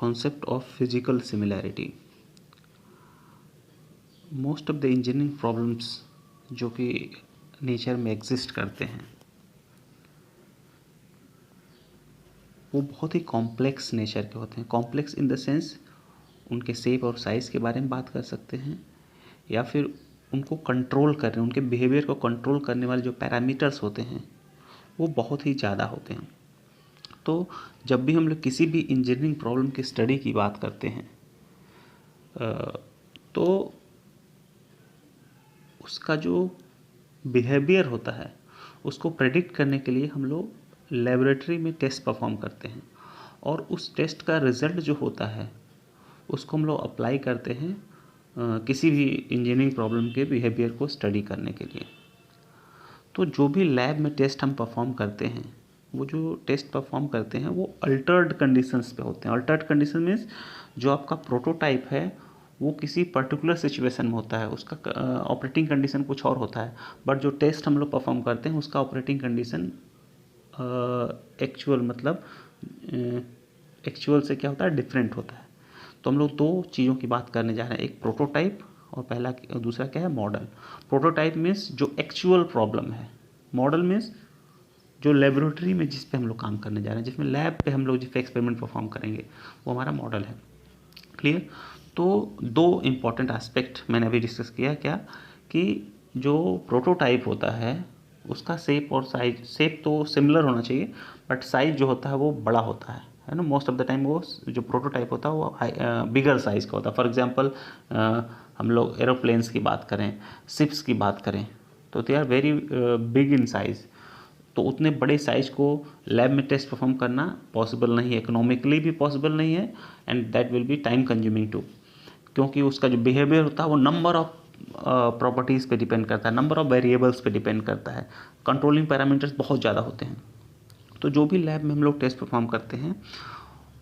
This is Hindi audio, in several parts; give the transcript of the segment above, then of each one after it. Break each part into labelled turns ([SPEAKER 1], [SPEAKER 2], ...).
[SPEAKER 1] concept of physical similarity. Most of the engineering problems जो कि नेचर में एग्जिस्ट करते हैं वो बहुत ही कॉम्प्लेक्स नेचर के होते हैं. कॉम्प्लेक्स इन द सेंस उनके शेप और साइज़ के बारे में बात कर सकते हैं, या फिर उनको कंट्रोल करने, उनके बिहेवियर को कंट्रोल करने वाले जो पैरामीटर्स होते हैं वो बहुत ही ज़्यादा होते हैं. तो जब भी हम लोग किसी भी इंजीनियरिंग प्रॉब्लम की स्टडी की बात करते हैं तो उसका जो बिहेवियर होता है उसको प्रेडिक्ट करने के लिए हम लोग लेबोरेटरी में टेस्ट परफॉर्म करते हैं, और उस टेस्ट का रिज़ल्ट जो होता है उसको हम लोग अप्लाई करते हैं किसी भी इंजीनियरिंग प्रॉब्लम के बिहेवियर को स्टडी करने के लिए. तो जो भी लैब में टेस्ट हम परफॉर्म करते हैं, वो जो टेस्ट परफॉर्म करते हैं वो अल्टर्ड कंडीशंस पे होते हैं. अल्टर्ड कंडीशन मीन्स जो आपका प्रोटोटाइप है वो किसी पर्टिकुलर सिचुएशन में होता है, उसका ऑपरेटिंग कंडीशन कुछ और होता है, बट जो टेस्ट हम लोग परफॉर्म करते हैं उसका ऑपरेटिंग कंडीशन एक्चुअल मतलब एक्चुअल से क्या होता है, डिफरेंट होता है. तो हम लोग दो चीज़ों की बात करने जा रहे हैं, एक प्रोटोटाइप और दूसरा क्या है, मॉडल. प्रोटोटाइप मीन्स जो एक्चुअल प्रॉब्लम है, मॉडल मीन्स जो लेबोरेटरी में जिस पे हम लोग काम करने जा रहे हैं, जिसमें लैब पे हम लोग जिस पे एक्सपेरिमेंट परफॉर्म करेंगे वो हमारा मॉडल है. क्लियर. तो दो इम्पॉर्टेंट एस्पेक्ट मैंने अभी डिस्कस किया, क्या कि जो प्रोटोटाइप होता है उसका शेप और साइज, शेप तो सिमिलर होना चाहिए बट साइज जो होता है वो बड़ा होता है ना. मोस्ट ऑफ द टाइम वो जो प्रोटोटाइप होता है वो बिगर साइज़ का होता है. फॉर एग्जांपल हम लोग एरोप्लेन्स की बात करें, शिप्स की बात करें, तो they are very big in size. तो उतने बड़े साइज़ को लैब में टेस्ट परफॉर्म करना पॉसिबल नहीं है, इकोनॉमिकली भी पॉसिबल नहीं है, and that will be time consuming too. क्योंकि उसका जो बिहेवियर होता है वो नंबर ऑफ प्रॉपर्टीज़ पे डिपेंड करता है, नंबर ऑफ वेरिएबल्स पे डिपेंड करता है, कंट्रोलिंग पैरामीटर्स बहुत ज़्यादा होते हैं. तो जो भी लैब में हम लोग टेस्ट परफॉर्म करते हैं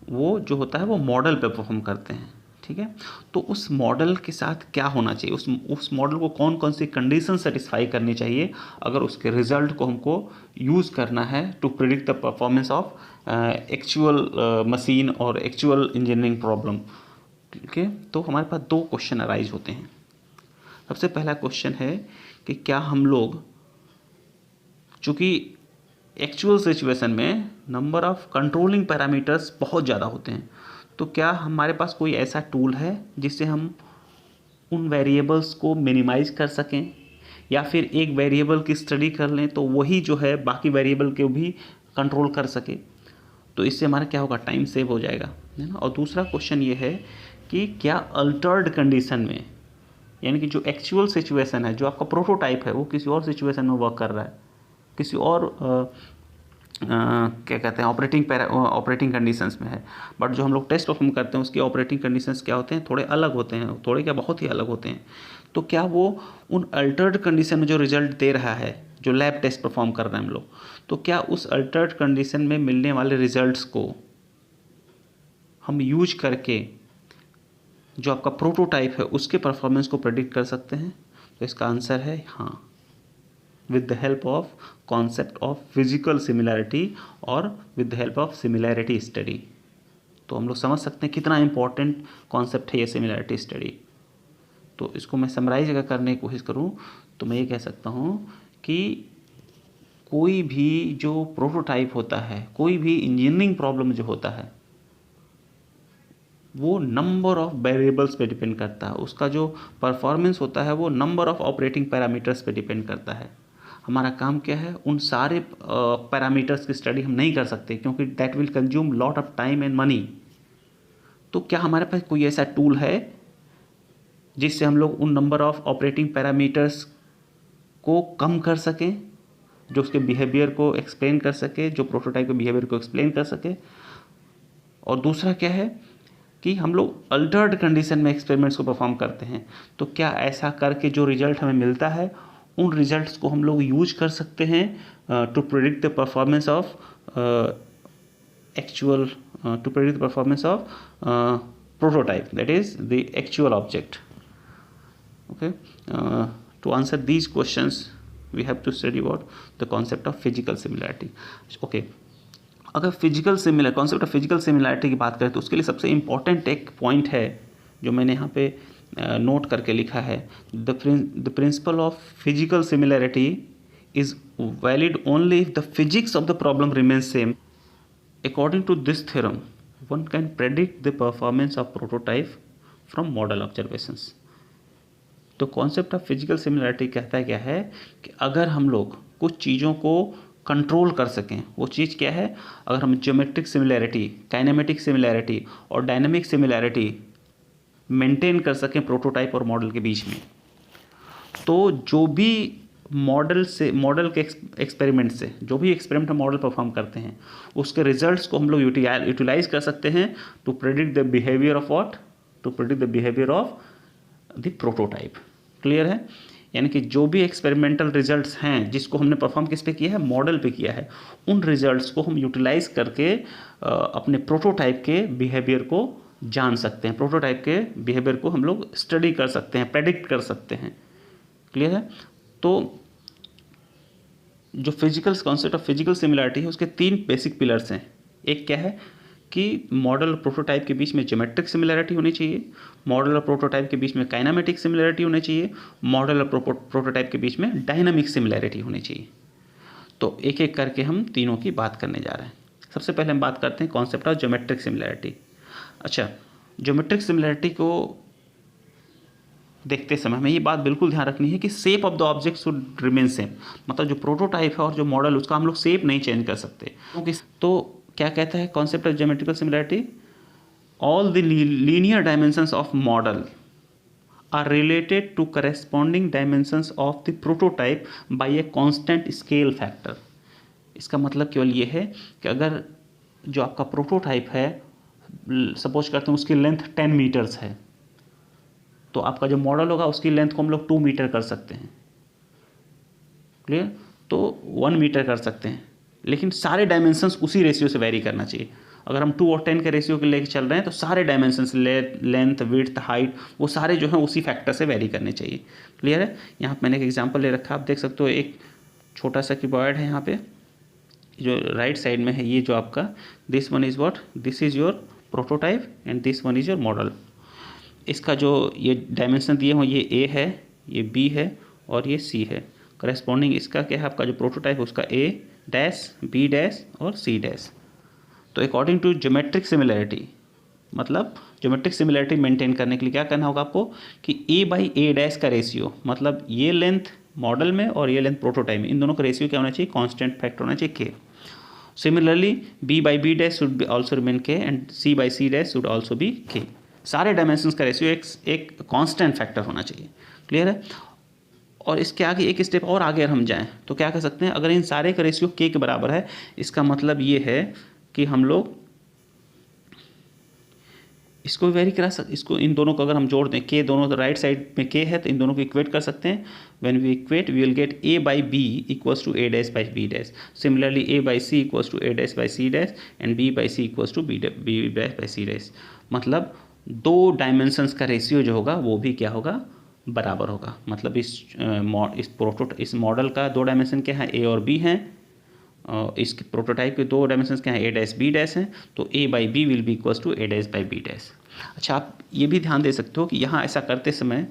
[SPEAKER 1] वो जो होता है वो मॉडल पे परफॉर्म करते हैं. ठीक है. तो उस मॉडल के साथ क्या होना चाहिए, उस मॉडल को कौन कौन सी कंडीशन सेटिस्फाई करनी चाहिए अगर उसके रिजल्ट को हमको यूज़ करना है to predict the performance of actual machine और एक्चुअल इंजीनियरिंग प्रॉब्लम. ठीक है. तो हमारे पास दो क्वेश्चन अराइज होते हैं. सबसे पहला क्वेश्चन है कि क्या हम लोग, चूँकि एक्चुअल सिचुएशन में नंबर ऑफ कंट्रोलिंग पैरामीटर्स बहुत ज़्यादा होते हैं, तो क्या हमारे पास कोई ऐसा टूल है जिससे हम उन वेरिएबल्स को मिनिमाइज़ कर सकें, या फिर एक वेरिएबल की स्टडी कर लें तो वही जो है बाकी वेरिएबल को भी कंट्रोल कर सके. तो इससे हमारा क्या होगा, टाइम सेव हो जाएगा, है ना. और दूसरा क्वेश्चन ये है कि क्या अल्टर्ड कंडीशन में, यानी कि जो एक्चुअल सिचुएशन है, जो आपका प्रोटोटाइप है वो किसी और सिचुएशन में वर्क कर रहा है, किसी और क्या कहते हैं ऑपरेटिंग कंडीशंस में है, बट जो हम लोग टेस्ट परफॉर्म करते हैं उसकी ऑपरेटिंग कंडीशंस क्या होते हैं, थोड़े अलग होते हैं, थोड़े क्या बहुत ही अलग होते हैं. तो क्या वो उन अल्टर्ड कंडीशन में जो रिजल्ट दे रहा है, जो लैब टेस्ट परफॉर्म कर रहे हैं हम लोग, तो क्या उस अल्टर्ड कंडीशन में मिलने वाले रिजल्ट्स को हम यूज करके जो आपका प्रोटोटाइप है उसके परफॉर्मेंस को प्रेडिक्ट कर सकते हैं. तो इसका आंसर है हाँ, with the help of concept of physical similarity और with the help of similarity study. तो हम लोग समझ सकते हैं कितना इम्पोर्टेंट कॉन्सेप्ट है ये सिमिलैरिटी स्टडी. तो इसको मैं समराइज अगर करने की कोशिश करूँ तो मैं ये कह सकता हूँ कि कोई भी जो प्रोटोटाइप होता है, कोई भी इंजीनियरिंग प्रॉब्लम जो होता है वो नंबर ऑफ वेरिएबल्स पे डिपेंड करता है. उसका जो परफॉर्मेंस होता है वो नंबर ऑफ ऑपरेटिंग पैरामीटर्स पे डिपेंड करता है. हमारा काम क्या है, उन सारे पैरामीटर्स की स्टडी हम नहीं कर सकते क्योंकि that will consume lot of time and money. तो क्या हमारे पास कोई ऐसा टूल है जिससे हम लोग उन नंबर ऑफ ऑपरेटिंग पैरामीटर्स को कम कर सकें, जो उसके बिहेवियर को एक्सप्लेन कर सके, जो प्रोटोटाइप के बिहेवियर को एक्सप्लेन कर सके. और दूसरा क्या है कि हम लोग अल्टर्ड कंडीशन में एक्सपेरिमेंट्स को परफॉर्म करते हैं, तो क्या ऐसा करके जो रिजल्ट हमें मिलता है उन रिजल्ट्स को हम लोग यूज कर सकते हैं to predict the performance of actual to predict the performance of prototype, that is the actual object. Okay. To answer these questions we have to study about the concept of physical similarity. Okay. अगर physical similar concept of physical similarity की बात करें तो उसके लिए सबसे इम्पॉर्टेंट एक पॉइंट है जो मैंने यहाँ पे नोट करके लिखा है, the principle of physical similarity is valid only if the physics of the problem remain same. According to this theorem one can predict the performance of prototype from model observations. तो कॉन्सेप्ट ऑफ फिजिकल सिमिलैरिटी कहता है क्या है कि अगर हम लोग कुछ चीज़ों को कंट्रोल कर सकें, वो चीज़ क्या है, अगर हम ज्योमेट्रिक सिमिलैरिटी, काइनेमेटिक सिमिलैरिटी और डायनामिक सिमिलैरिटी मेंटेन कर सकें प्रोटोटाइप और मॉडल के बीच में, तो जो भी मॉडल के एक्सपेरिमेंट से जो भी एक्सपेरिमेंट हम मॉडल परफॉर्म करते हैं उसके रिजल्ट्स को हम लोग यूटिलाइज कर सकते हैं to predict the behaviour of what, to predict the behaviour of the prototype. Clear है? यानी कि जो भी एक्सपेरिमेंटल रिजल्ट्स हैं जिसको हमने परफॉर्म किस पे किया है, मॉडल पे किया है, उन रिजल्ट्स को हम यूटिलाइज करके अपने प्रोटोटाइप के बिहेवियर को जान सकते हैं, प्रोटोटाइप के बिहेवियर को हम लोग स्टडी कर सकते हैं, प्रेडिक्ट कर सकते हैं. क्लियर है? तो जो physical concept of physical similarity है उसके 3 बेसिक पिलर्स हैं. एक क्या है कि मॉडल और प्रोटोटाइप के बीच में ज्योमेट्रिक सिमिलैरिटी होनी चाहिए, मॉडल और प्रोटोटाइप के बीच में काइनेमेटिक सिमिलैरिटी होनी चाहिए, मॉडल और प्रोटोटाइप के बीच में डायनामिक सिमिलैरिटी होनी चाहिए. तो एक एक करके हम तीनों की बात करने जा रहे हैं. सबसे पहले हम बात करते हैं कॉन्सेप्ट ऑफ ज्योमेट्रिक सिमिलैरिटी. अच्छा, ज्योमेट्रिक सिमिलैरिटी को देखते समय हमें ये बात बिल्कुल ध्यान रखनी है कि shape of the object should remain same. मतलब जो प्रोटोटाइप है और जो मॉडल उसका हम लोग शेप नहीं चेंज कर सकते. तो क्या कहता है concept of geometrical similarity? All the linear dimensions of model are related to corresponding dimensions of the prototype by a constant scale factor. इसका मतलब केवल ये है कि अगर जो आपका प्रोटोटाइप है, सपोज करते हैं उसकी लेंथ 10 मीटर्स है, तो आपका जो मॉडल होगा उसकी लेंथ को हम लोग 2 मीटर कर सकते हैं. क्लियर? तो 1 मीटर कर सकते हैं, लेकिन सारे डायमेंशंस उसी रेशियो से वेरी करना चाहिए. अगर हम 2 और 10 के रेशियो के लेके चल रहे हैं तो सारे डायमेंशंस, लेंथ, विड्थ, हाइट, वो सारे जो हैं उसी फैक्टर से वेरी करने चाहिए. क्लियर है? यहाँ पर मैंने एक एग्जांपल ले रखा है, आप देख सकते हो. एक छोटा सा कीबोर्ड है यहाँ पे जो राइट साइड में है, ये जो आपका this one is what, this is your prototype and this one is your model. इसका जो ये डायमेंशन दिए हुए, ये ए है, ये बी है और ये सी है. करस्पॉन्डिंग इसका क्या है, आपका जो प्रोटोटाइप है उसका ए डैश, बी डैश और सी डैश. तो अकॉर्डिंग टू ज्योमेट्रिक सिमिलैरिटी, मतलब ज्योमेट्रिक सिमिलैरिटी मेंटेन करने के लिए क्या करना होगा आपको कि ए बाई ए डैश का रेशियो, मतलब ये लेंथ मॉडल में और ये लेंथ प्रोटोटाइप में, इन दोनों का रेशियो क्या होना चाहिए, कांस्टेंट फैक्टर होना चाहिए K. Similarly B by B dash should be also remain K and C by C dash should also be K. सारे डायमेंशंस का रेशियो एक कांस्टेंट फैक्टर होना चाहिए. क्लियर है? और इसके आगे एक स्टेप और आगे अगर हम जाएं तो क्या कर सकते हैं, अगर इन सारे का रेशियो के बराबर है, इसका मतलब ये है कि हम लोग इसको वेरी करा सकते, इसको इन दोनों को अगर हम जोड़ दें, के दोनों राइट साइड में के है तो इन दोनों को इक्वेट कर सकते हैं. When we equate we will get A by B equals to A dash by B dash. Similarly A by C equals to A dash by C dash and B by C equals to B dash by C dash. मतलब 2 डायमेंशंस का रेशियो जो होगा वो भी क्या होगा, बराबर होगा. मतलब इस मॉडल का 2 डायमेंशन क्या है, ए और बी हैं. इस प्रोटोटाइप के 2 डायमेंशंस क्या हैं, ए डैश बी डैश हैं. तो A by B will be equals to A dash by B dash. अच्छा, आप ये भी ध्यान दे सकते हो कि यहाँ ऐसा करते समय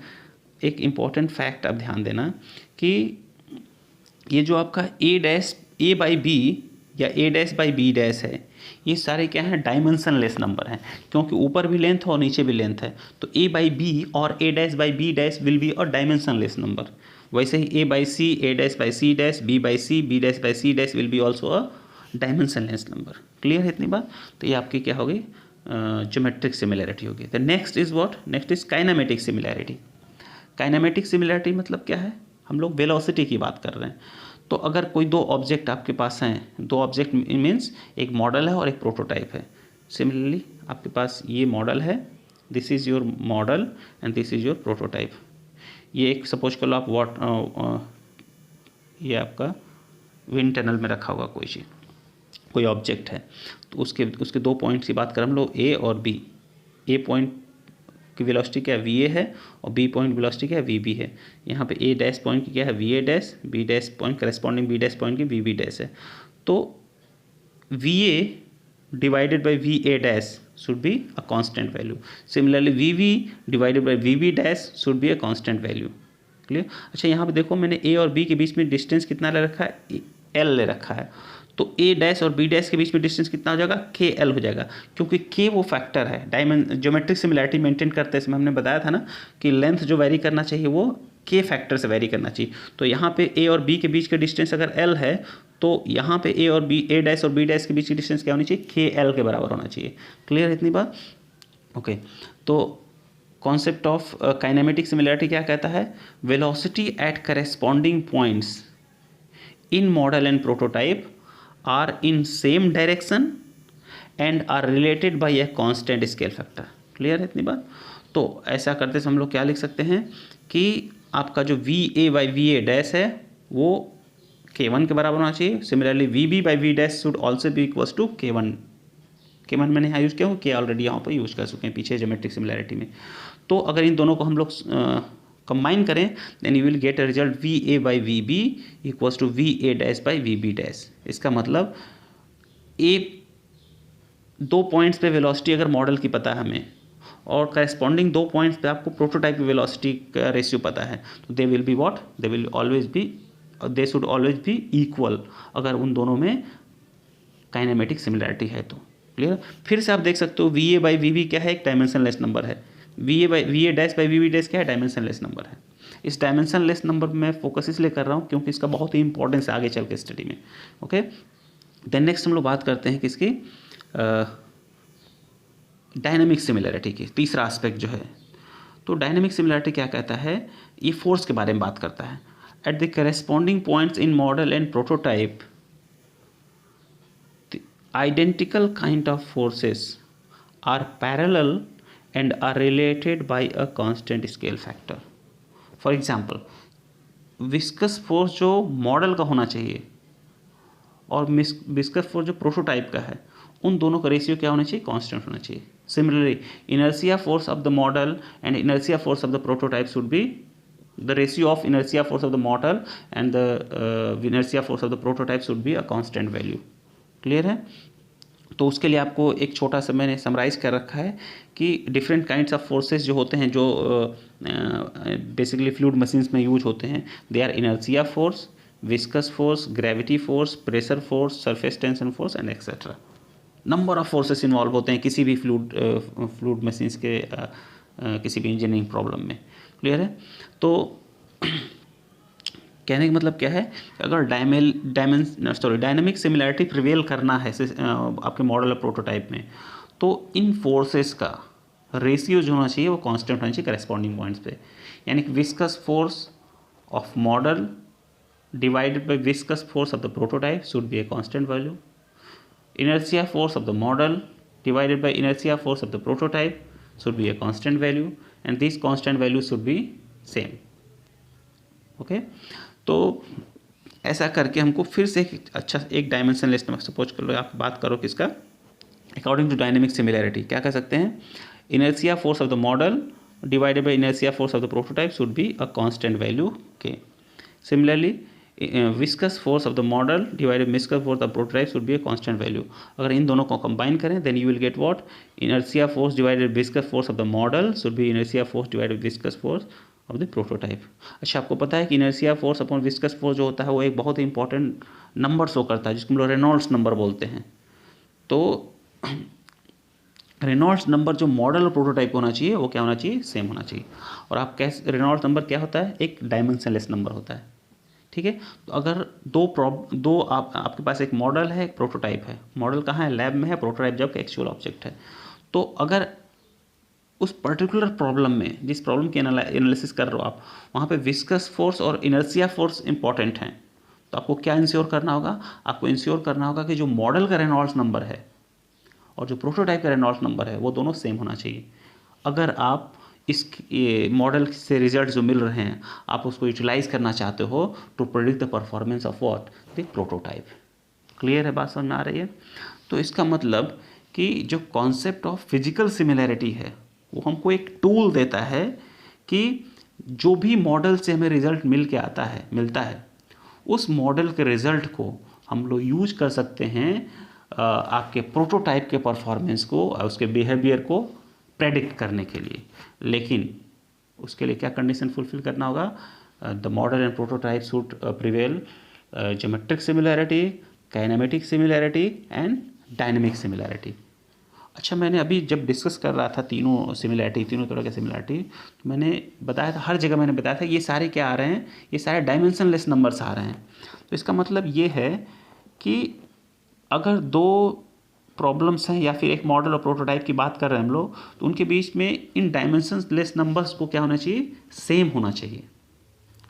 [SPEAKER 1] एक इम्पॉर्टेंट फैक्ट आप ध्यान देना कि ये जो आपका ए बाई बी या ए डैश बाई बी डैश है, ये सारे क्या हैं, डायमेंशनलेस नंबर हैं, क्योंकि ऊपर भी लेंथ है और नीचे भी लेंथ है. तो ए बाई बी और A dash by B dash will be a dimensionless number. वैसे ही A by C, A dash by C dash, B by C, B dash by C dash will be also a dimensionless number. Clear है इतनी बात? तो ये आपकी क्या होगी, ज्योमेट्रिक सिमिलैरिटी होगी. The next is what, next is kinematic similarity. Kinematic similarity मतलब क्या है, हम लोग वेलोसिटी की बात कर रहे हैं. तो अगर कोई 2 ऑब्जेक्ट आपके पास हैं, 2 ऑब्जेक्ट मीन्स एक मॉडल है और एक प्रोटोटाइप है. सिमिलरली आपके पास ये मॉडल है, this is your model and this is your prototype. ये एक सपोज कर लो आप ये आपका विंड टनल में रखा होगा कोई चीज़, कोई ऑब्जेक्ट है. तो उसके 2 पॉइंट्स की बात करें हम लोग, ए और बी. ए पॉइंट की वेलोसिटी क्या वी ए है और बी पॉइंट वेलोसिटी क्या है वी बी है. यहाँ पे ए डैश पॉइंट की क्या है V A dash, B dash point corresponding B dash point की वी बी डैश है. तो VA divided by VA dash should be a constant value. Similarly VV divided by VB dash should be a constant value. Clear. अच्छा यहाँ पे देखो मैंने A और B के बीच में डिस्टेंस कितना ले रखा है, L ले रखा है. तो A डैश और B डैश के बीच में डिस्टेंस कितना हो जाएगा, KL हो जाएगा, क्योंकि K वो फैक्टर है. ज्योमेट्रिक सिमिलैरिटी मेंटेन करते समय हमने बताया था ना कि लेंथ जो वेरी करना चाहिए वो K फैक्टर से वेरी करना चाहिए. तो यहाँ पे A और B के बीच का डिस्टेंस अगर L है तो यहाँ पे A डैश और B डैश के बीच की डिस्टेंस क्या होनी चाहिए, KL के बराबर होना चाहिए. क्लियर इतनी बात. ओके. तो कॉन्सेप्ट ऑफ काइनेमेटिक सिमिलैरिटी क्या कहता है, velocity at corresponding points in model and prototype are in same direction and are related by a constant scale factor. Clear है इतनी बात. तो ऐसा करते समय हम लोग क्या लिख सकते हैं कि आपका जो VA बाई VA डैश है वो K1 के बराबर होना चाहिए. Similarly VB by V dash should also be equals to K1. K1 मैंने यहाँ यूज़ किया हूँ, K ऑलरेडी यहाँ पर यूज़ कर चुके हैं पीछे ज्योमेट्रिक सिमिलैरिटी में. तो अगर इन दोनों को हम लोग कंबाइन करें then you will get a result VA by VB equals to VA dash by VB dash. इसका मतलब दो पॉइंट्स पे वेलोसिटी अगर मॉडल की पता है हमें और करेस्पॉन्डिंग दो पॉइंट्स पे आपको प्रोटोटाइप की वेलोसिटी का रेशियो पता है, तो they will be what, they should always be equal अगर उन दोनों में काइनेमेटिक सिमिलैरिटी है तो. क्लियर. फिर से आप देख सकते हो VA बाई VB क्या है, एक डायमेंशनलेस नंबर है. VA dash by VB dash क्या है, डायमेंशनलेस नंबर है. इस डायमेंशनलेस नंबर में फोकस इसलिए कर रहा हूँ क्योंकि इसका बहुत ही इंपॉर्टेंस है आगे चल के स्टडी में. ओके. देन नेक्स्ट हम लोग बात करते हैं किसकी, डायनेमिक सिमिलैरिटी की. तीसरा एस्पेक्ट जो है, तो डायनेमिक सिमिलैरिटी क्या कहता है, ये फोर्स के बारे में बात करता है. At the corresponding points in model and prototype identical kind of forces are parallel and are related by a constant scale factor. For example, viscous force जो मॉडल का होना चाहिए और विस्कस फोर्स जो प्रोटोटाइप का है, उन दोनों का रेशियो क्या होना चाहिए, कांस्टेंट होना चाहिए. Similarly inertia force of the model and inertia force of the prototype should B the ratio of inertia force of the model and the inertia force of the prototype should be a constant value. Clear है. तो उसके लिए आपको एक छोटा सा मैंने समराइज कर रखा है कि डिफरेंट काइंड्स ऑफ फोर्सेस जो होते हैं जो बेसिकली फ्लूइड मशीन्स में यूज होते हैं, they are inertia force, viscous force, gravity force, pressure force, surface tension force and etcetera. Number of forces involve होते हैं किसी भी फ्लूइड मशीन्स के किसी भी इंजीनियरिंग प्रॉब्लम में. क्लियर है. तो कहने का मतलब क्या है, अगर डायनेमिक सिमिलैरिटी प्रिवेल करना है आपके मॉडल और प्रोटोटाइप में, तो इन फोर्सेस का रेशियो जो होना चाहिए वो कांस्टेंट होना चाहिए करेस्पॉन्डिंग पॉइंट्स पे. यानी कि viscous force of model divided bye viscous force of the prototype should B a constant value. Inertia force of the model divided by inertia force of the prototype should be a constant value and these constant values should be same. Okay. तो ऐसा करके हमको फिर से एक डायमेंशन लिस्ट में सपोज कर लो, आप बात करो किसका, अकॉर्डिंग टू डायनेमिक सिमिलैरिटी क्या कह सकते हैं, inertia force of the model divided by inertia force of the prototype should be a constant value K. Similarly viscous force of the model divided viscous force of prototype should be a constant value. अगर इन दोनों को कंबाइन करें then you will get what, inertia force divided viscous force of the model should be inertia force divided viscous force of the prototype. अच्छा, आपको पता है कि inertia force upon viscous force जो होता है वो एक बहुत ही इंपॉर्टेंट नंबर शो करता है जिसको हम लोग रेनॉल्ड्स नंबर बोलते हैं. तो रेनॉल्ड्स नंबर जो मॉडल और प्रोटोटाइप होना चाहिए वो क्या होना चाहिए, सेम होना चाहिए. और आप कैसे, रेनॉल्ड्स नंबर क्या होता है, एक डायमेंशनलेस नंबर होता है. ठीक है. तो अगर आपके पास एक मॉडल है, एक प्रोटोटाइप है. मॉडल कहाँ है, लैब में है. प्रोटोटाइप जब एक्चुअल ऑब्जेक्ट है. तो अगर उस पर्टिकुलर प्रॉब्लम में, जिस प्रॉब्लम की एनालिसिस कर रहे हो आप, वहाँ पे विस्कस फोर्स और इनर्शिया फोर्स इंपॉर्टेंट हैं, तो आपको क्या इंश्योर करना होगा, आपको इंश्योर करना होगा कि जो मॉडल का रेनॉल्ड्स नंबर है और जो प्रोटोटाइप का रेनॉल्ड्स नंबर है वो दोनों सेम होना चाहिए. अगर आप इस मॉडल से रिजल्ट जो मिल रहे हैं आप उसको यूटिलाइज करना चाहते हो to predict the performance of what, the prototype. Clear है, बात समझ में आ रही है. तो इसका मतलब कि जो कॉन्सेप्ट ऑफ फिजिकल सिमिलैरिटी है वो हमको एक टूल देता है कि जो भी मॉडल से हमें रिजल्ट मिलता है उस मॉडल के रिजल्ट को हम लोग यूज कर सकते हैं आपके प्रोटोटाइप के परफॉर्मेंस को, उसके बिहेवियर को प्रेडिक्ट करने के लिए। लेकिन उसके लिए क्या कंडीशन फुलफिल करना होगा? The model and prototype should prevail geometric similarity, kinematic similarity and dynamic similarity. अच्छा, मैंने अभी जब डिस्कस कर रहा था तीनों सिमिलैरिटी, तीनों तरह के सिमिलैरिटी, तो मैंने बताया था, हर जगह मैंने बताया था ये सारे क्या आ रहे हैं, ये सारे डायमेंशनलेस नंबर्स आ रहे हैं। तो इसका मतलब ये है कि अगर दो प्रॉब्लम्स हैं या फिर एक मॉडल और प्रोटोटाइप की बात कर रहे हैं हम लोग, तो उनके बीच में इन डायमेंशनलेस नंबर्स को क्या होना चाहिए? सेम होना चाहिए।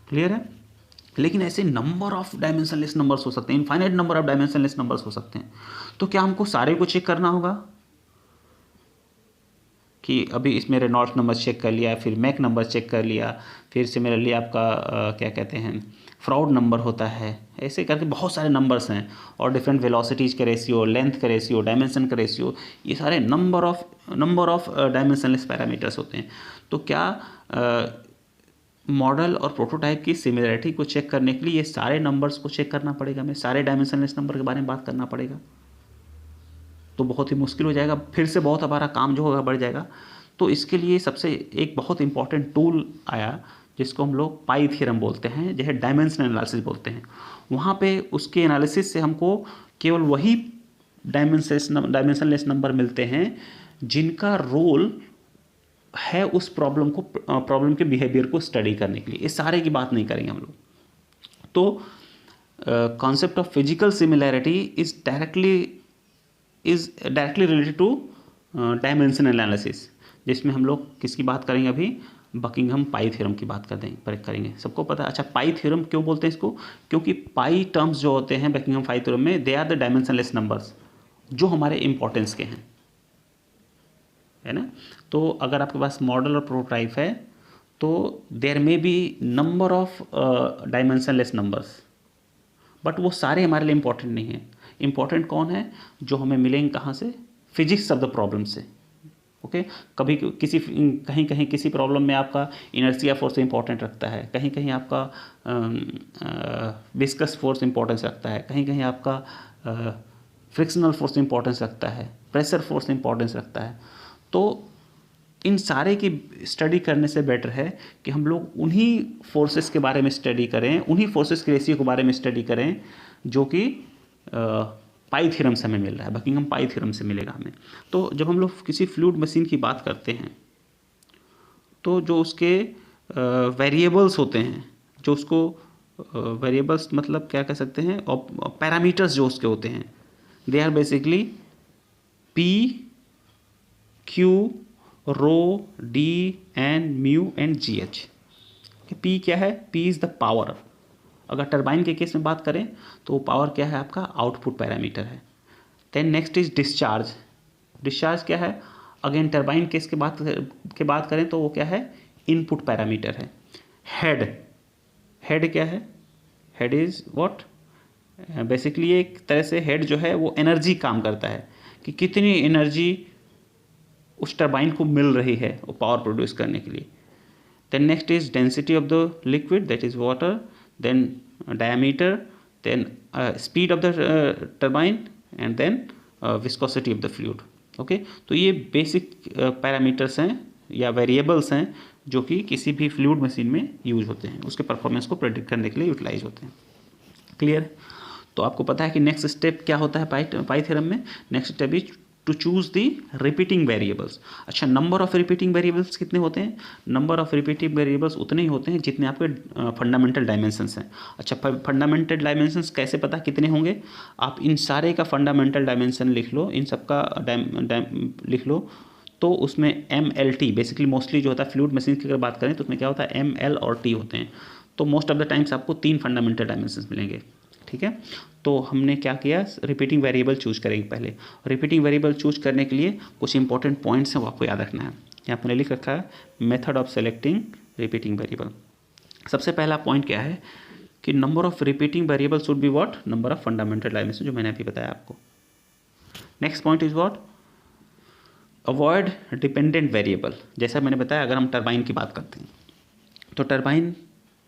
[SPEAKER 1] क्लियर है? लेकिन ऐसे नंबर ऑफ डायमेंशनलेस नंबर्स हो सकते हैं, infinite number of dimensionless numbers हो सकते हैं। तो क्या हमको सारे को चेक करना होगा कि अभी इसमें रेनॉल्ड्स नंबर चेक कर लिया, फिर मैक नंबर चेक कर लिया, फिर सिमिलरली आपका क्या कहते हैं, फ्राउड नंबर होता है, ऐसे करके बहुत सारे नंबर्स हैं, और डिफरेंट वेलोसिटीज़ का रेशियो, लेंथ का रेशियो, डायमेंशन का रेशियो, ये सारे नंबर ऑफ डायमेंशनलेस पैरामीटर्स होते हैं। तो क्या मॉडल और प्रोटोटाइप की सिमिलरिटी को चेक करने के लिए ये सारे नंबर्स को चेक करना पड़ेगा, हमें सारे डायमेंशनलेस नंबर के बारे में बात करना पड़ेगा? तो बहुत ही मुश्किल हो जाएगा, फिर से बहुत हमारा काम जो होगा बढ़ जाएगा। तो इसके लिए सबसे एक बहुत इंपॉर्टेंट टूल आया जिसको हम लोग पाई थ्योरम बोलते हैं, जैसे डायमेंशन एनालिसिस बोलते हैं। वहाँ पे उसके एनालिसिस से हमको केवल वही डायमेंशनलेस नंबर मिलते हैं जिनका रोल है उस प्रॉब्लम के बिहेवियर को स्टडी करने के लिए। इस सारे की बात नहीं करेंगे हम लोग। तो concept of physical similarity is directly related to dimension analysis, जिसमें हम लोग किसकी बात करेंगे? अभी बकिंघम पाई थ्योरम की बात करेंगे। सबको पता है? अच्छा, पाई थ्योरम क्यों बोलते हैं इसको? क्योंकि पाई टर्म्स जो होते हैं बकिंघम पाई थ्योरम में, they are the dimensionless numbers जो हमारे इंपॉर्टेंस के हैं, है ना। तो अगर आपके पास मॉडल और प्रोटोटाइप है तो there may be number of dimensionless numbers, but वो सारे हमारे लिए इंपॉर्टेंट नहीं है। इंपॉर्टेंट कौन है? जो हमें मिलेंगे कहाँ से? फिजिक्स ऑफ द प्रॉब्लम से। ओके, कभी कहीं किसी प्रॉब्लम में आपका इनर्शिया फोर्स इंपॉर्टेंट रखता है, कहीं कहीं आपका विस्कस फोर्स इंपॉर्टेंस रखता है, कहीं कहीं आपका फ्रिक्शनल फोर्स इंपॉर्टेंस रखता है, प्रेशर फोर्स इंपॉर्टेंस रखता है। तो इन सारे की स्टडी करने से बेटर है कि हम लोग उन्हीं फोर्सेस के बारे में स्टडी करें, उन्हीं फोर्सेस के रेशियो के बारे में स्टडी करें जो कि पाई थ्योरम से हमें मिल रहा है, बकिंघम पाई थ्योरम से मिलेगा हमें। तो जब हम लोग किसी फ्लूइड मशीन की बात करते हैं तो जो उसके वेरिएबल्स होते हैं, जो उसको वेरिएबल्स मतलब क्या कह सकते हैं, और पैरामीटर्स जो उसके होते हैं, they are basically P, Q, rho, D and mu and G H. P क्या है? P is the power. अगर टरबाइन के केस में बात करें तो वो पावर क्या है? आपका आउटपुट पैरामीटर है। Then next is discharge. Discharge क्या है? अगेन टरबाइन केस के बात करें तो वो क्या है? इनपुट पैरामीटर है। हेड क्या है? Head is what? बेसिकली एक तरह से हेड जो है वो एनर्जी काम करता है कि कितनी एनर्जी उस टरबाइन को मिल रही है वो पावर प्रोड्यूस करने के लिए। Then next is density of the liquid, that is water, then diameter, then speed of the turbine, and then viscosity of the fluid. Okay, तो ये बेसिक पैरामीटर्स हैं या वेरिएबल्स हैं जो कि किसी भी फ्लूइड मशीन में यूज होते हैं, उसके परफॉर्मेंस को प्रेडिक्ट करने के लिए यूटिलाइज होते हैं। क्लियर? तो आपको पता है कि नेक्स्ट स्टेप क्या होता है पाई थ्योरम में? Next step is to choose the repeating variables. अच्छा, नंबर ऑफ रिपीटिंग वेरिएबल्स कितने होते हैं? नंबर ऑफ रिपीटिंग वेरिएबल्स उतने ही होते हैं जितने आपके फंडामेंटल डायमेंशंस हैं। अच्छा, फंडामेंटल डायमेंशंस कैसे पता कितने होंगे? आप इन सारे का फंडामेंटल डायमेंशन लिख लो, इन सब का लिख लो, तो उसमें MLT बेसिकली मोस्टली जो होता है फ्लूइड मशीन की अगर बात करें तो उसमें क्या होता है? ML और T होते हैं। तो मोस्ट ऑफ द टाइम्स आपको 3 फंडामेंटल डायमेंशंस मिलेंगे। ठीक है, तो हमने क्या किया? रिपीटिंग वेरिएबल चूज करेंगे पहले। रिपीटिंग वेरिएबल चूज करने के लिए कुछ इंपॉर्टेंट पॉइंट्स हैं वो आपको याद रखना है। यहाँ पर लिख रखा है method of selecting repeating variable. सबसे पहला पॉइंट क्या है कि number of repeating variable should be what? Number of fundamental dimension, जो मैंने अभी बताया आपको। Next point is what? Avoid dependent variable. जैसा मैंने बताया, अगर हम टरबाइन की बात करते हैं तो टरबाइन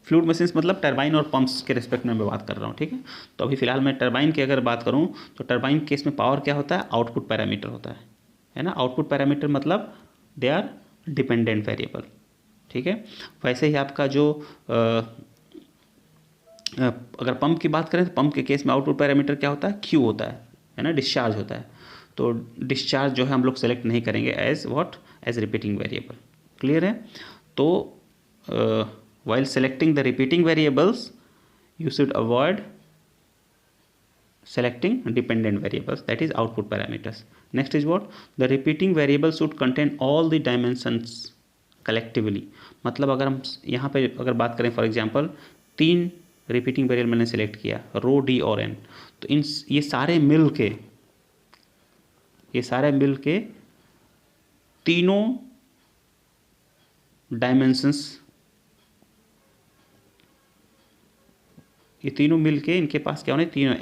[SPEAKER 1] फ्लूइड मशीन्स मतलब टरबाइन और पंप्स के रिस्पेक्ट में मैं बात कर रहा हूँ, ठीक है। तो अभी फिलहाल मैं टरबाइन की अगर बात करूँ तो टरबाइन केस में पावर क्या होता है, आउटपुट पैरामीटर होता है ना। आउटपुट पैरामीटर मतलब दे आर डिपेंडेंट वेरिएबल, ठीक है। वैसे ही आपका जो अगर पंप की बात करें तो पंप के केस में आउटपुट पैरामीटर क्या होता है, क्यू होता है ना, डिस्चार्ज होता है। तो डिस्चार्ज जो है हम लोग सेलेक्ट नहीं करेंगे as what, as repeating variable, clear है। तो while selecting the repeating variables you should avoid selecting dependent variables, that is output parameters. Next is what, the repeating variable should contain all the dimensions collectively. मतलब अगर हम यहाँ पे अगर बात करें फॉर एग्जांपल 3 रिपीटिंग वेरिएबल मैंने सेलेक्ट किया, रो डी और एन, तो इन ये सारे मिल के तीनों डायमेंशंस, ये तीनों मिलके इनके पास क्या होने, तीनों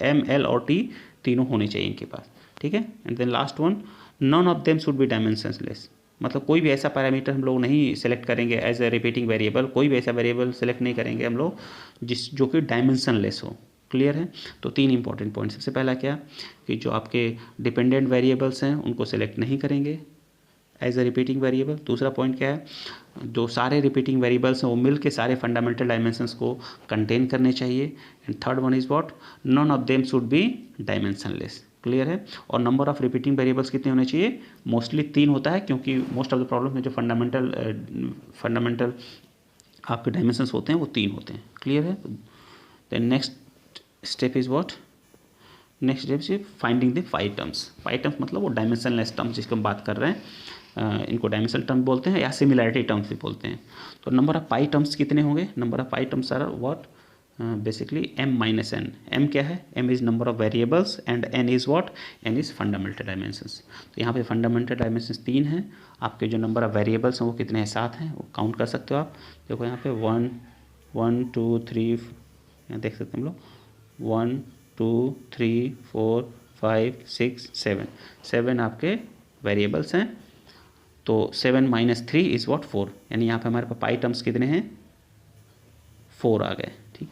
[SPEAKER 1] एम एल और टी तीनों होने चाहिए इनके पास, ठीक है। And then last one, none of them should be dimensionless, मतलब कोई भी ऐसा पैरामीटर हम लोग नहीं सेलेक्ट करेंगे एज ए रिपीटिंग वेरिएबल, कोई भी ऐसा वेरिएबल सेलेक्ट नहीं करेंगे हम लोग जो कि डायमेंशनलेस हो, क्लियर है। तो 3 इंपॉर्टेंट पॉइंट, सबसे पहला क्या कि जो आपके डिपेंडेंट वेरिएबल्स हैं उनको सेलेक्ट नहीं करेंगे एज ए रिपीटिंग वेरिएबल। दूसरा पॉइंट क्या है, जो सारे रिपीटिंग वेरिएबल्स हैं वो मिल के सारे फंडामेंटल डायमेंशंस को कंटेन करने चाहिए। And third one is what, non of them should be dimensionless, clear है। और नंबर ऑफ रिपीटिंग वेरिएबल्स कितने होने चाहिए, मोस्टली 3 होता है, क्योंकि मोस्ट ऑफ द प्रॉब्लम में जो फंडामेंटल आपके डायमेंशंस होते हैं वो 3 होते हैं, क्लियर है। Then next step is what, next step is finding the pi terms. Pi terms मतलब वो डायमेंशनलेस टर्म्स जिसको हम बात कर रहे हैं, इनको डायमेंशनल टर्म बोलते हैं या सिमिलैरिटी टर्म्स भी बोलते हैं। तो नंबर ऑफ पाई टर्म्स कितने होंगे, number of pi terms are what, basically m minus N. m क्या है, m is number of variables and n is what, n is fundamental dimensions. तो यहाँ पे फंडामेंटल डायमेंशंस 3 हैं, आपके जो नंबर ऑफ वेरिएबल्स हैं वो कितने हैं, 7 हैं, वो काउंट कर सकते हो आप। देखो यहाँ पे 1 1 2 3, यहाँ देख सकते हैं हम लोग 1 2 3 4 5 6 7 आपके वेरिएबल्स हैं। तो 7 माइनस 3 इज़ व्हाट 4, यानी यहाँ पे हमारे पास पाई टर्म्स कितने हैं, 4 आ गए, ठीक।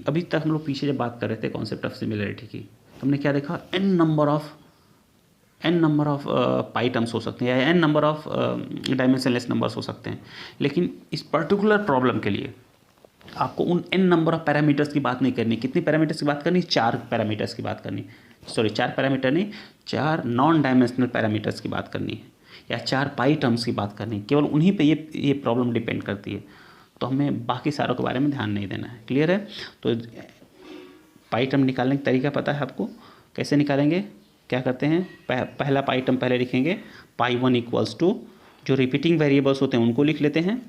[SPEAKER 1] अभी तक हम लोग पीछे जब बात कर रहे थे कॉन्सेप्ट ऑफ सिमिलरिटी की, तो हमने क्या देखा, n number of pi terms हो सकते हैं या n number of dimensionless numbers हो सकते हैं। लेकिन इस पर्टिकुलर प्रॉब्लम के लिए आपको उन n नंबर ऑफ पैरामीटर्स की बात नहीं करनी। कितनी पैरामीटर्स की बात करनी, 4 पैरामीटर्स की बात करनी, सॉरी 4 पैरामीटर नहीं, 4 नॉन डायमेंशनल पैरामीटर्स की बात करनी है या 4 पाई टर्म्स की बात करनी है। केवल उन्हीं पे ये प्रॉब्लम डिपेंड करती है, तो हमें बाकी सारों के बारे में ध्यान नहीं देना है, क्लियर है। तो पाई टर्म निकालने का तरीका पता है आपको, कैसे निकालेंगे, क्या करते हैं, पहला पाई टर्म पहले लिखेंगे, पाई 1 इक्वल्स टू जो रिपीटिंग वेरिएबल्स होते हैं उनको लिख लेते हैं,